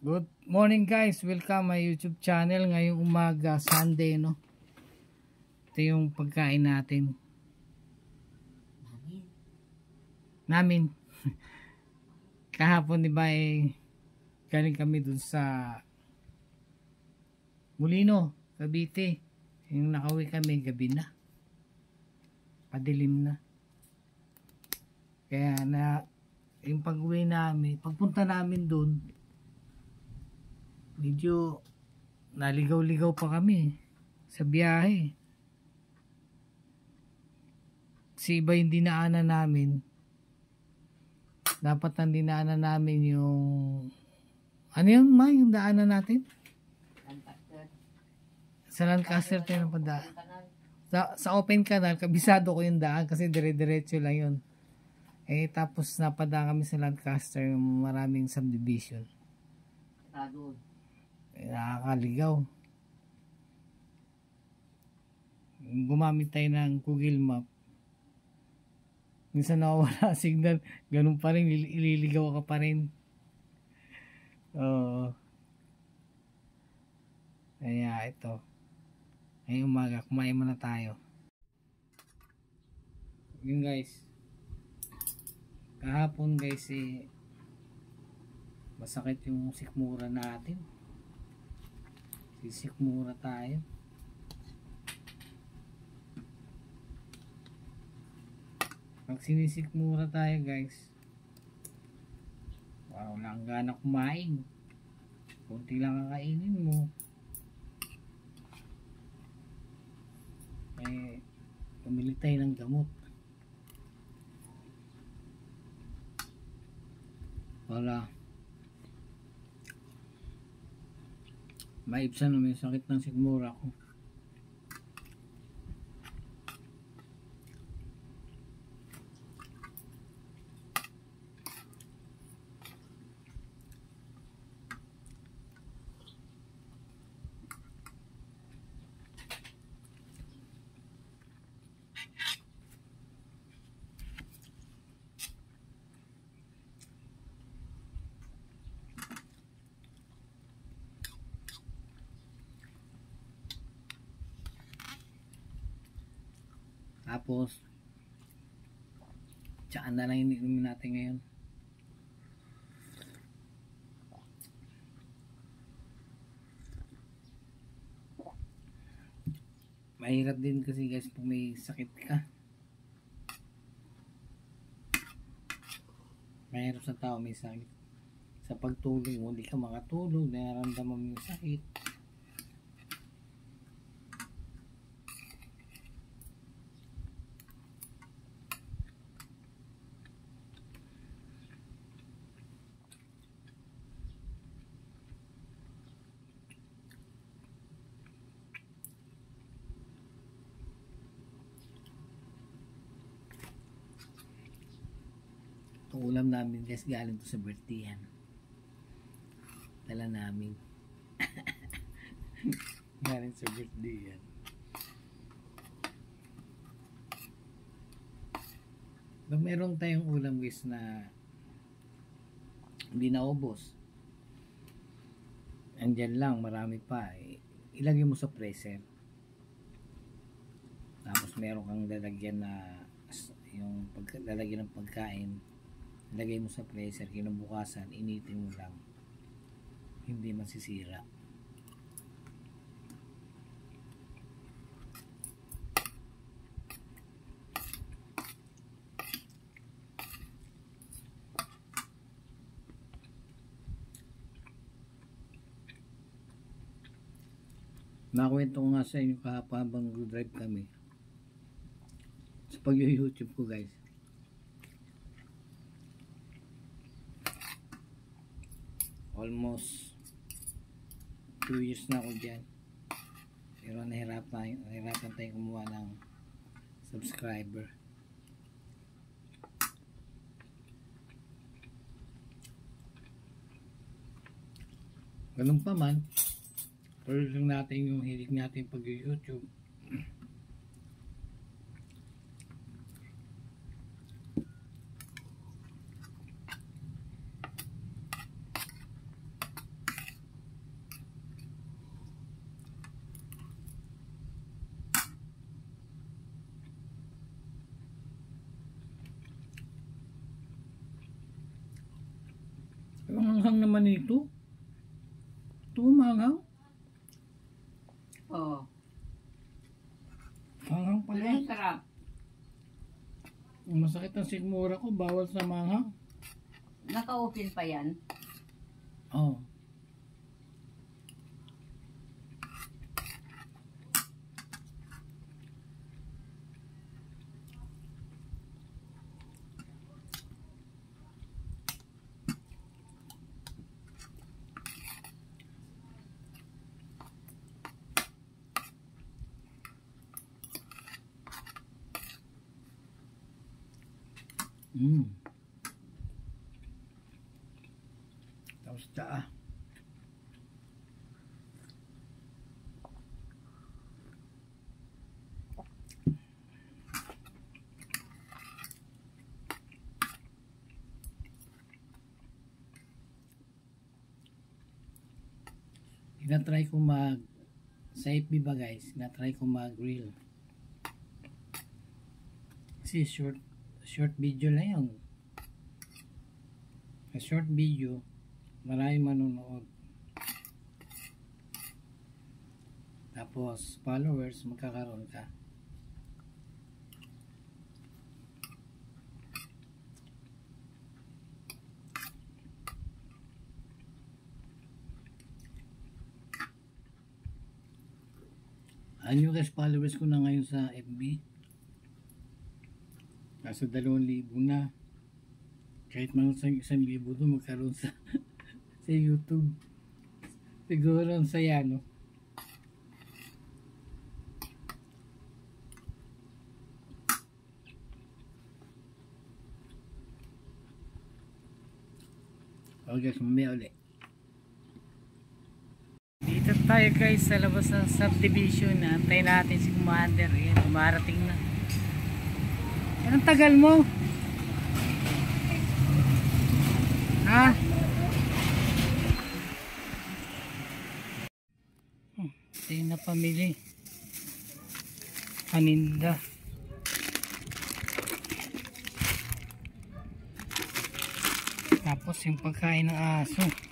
Good morning guys, welcome my YouTube channel. Ngayong umaga, Sunday, no? Ito yung pagkain natin. Namin. Kahapon, di ba, galing kami dun sa Molino, Cavite. Yung nakauwi kami, gabi na. Padilim na. Kaya na, yung pag-uwi namin, pagpunta namin dun, medyo naligaw-ligaw pa kami sa biyahe. Kasi iba yung dinaanan namin. Dapat ang dinaanan namin yung ano yun ma? Yung daanan natin? Sa Lancaster tayo napadaan. Sa open canal, kabisado ko yung daan kasi dire-diretso lang yun. Tapos napadaan kami sa Lancaster, yung maraming subdivision. Nakakaligaw. Gumamit tayo ng Google Map. Minsan nawawala signal, ganun pa rin, ililigaw ka pa rin. Kaya ito, ngayong umaga kumain muna tayo. Yun guys, kahapon guys masakit yung sikmura natin. Sisikmura tayo. Pag sinisikmura tayo guys, wala kang gana kumain. Kunti lang kakainin mo. Pumili tayo ng gamot. Wala. Maibsan na may sakit ng sikmura ko. Tapos tsaka na lang iniinom natin ngayon. Mahirap din kasi guys pag may sakit ka. Mahirap sa tao may sakit. Sa pagtulog mo, hindi ka makatulog, nararamdaman mo yung sakit. Itong ulam namin guys, galing to sa birthday yan. Dala namin. Galing sa birthday yan. Pag meron tayong ulam guys na hindi naubos, andyan lang, marami pa, ilagay mo sa freezer. Tapos meron kang lalagyan na yung lalagyan ng pagkain, ilagay mo sa freezer, kinabukasan initin mo lang, hindi masisira. Nakwento ko nga sa inyo kahapon habang drive kami sa pag-YouTube ko guys. Almost 2 years na ako dyan, pero nahirapan tayo kumuha ng subscriber. Ganun pa man, pero lang natin yung hilig natin pag-YouTube. naman ito. Ito manghang. Oo. Manghang pala. Ang sarap. Masakit ang sigmura ko. Bawal sa manghang. Naka-open pa yan. Oh. Tapos taa. Tinatry ko sa FB ba guys, tinatry ko mag-grill. Kasi short video lang yun. Sa short video, maraming manonood. Tapos, followers, magkakaroon ka. Ano guys, followers ko na ngayon sa FB? Nasa 2,000 na. Kahit man sa 1,000 doon magkaroon sa sa YouTube. Siguro ang saya, no? Okay guys, mamaya ulit. Dito tayo guys sa labas ng subdivision. Antayin natin si Commander. Ayan, dumarating na. Anong tagal mo? Ha? Ito yung napamili. Paninda. Tapos yung pagkain ng aso.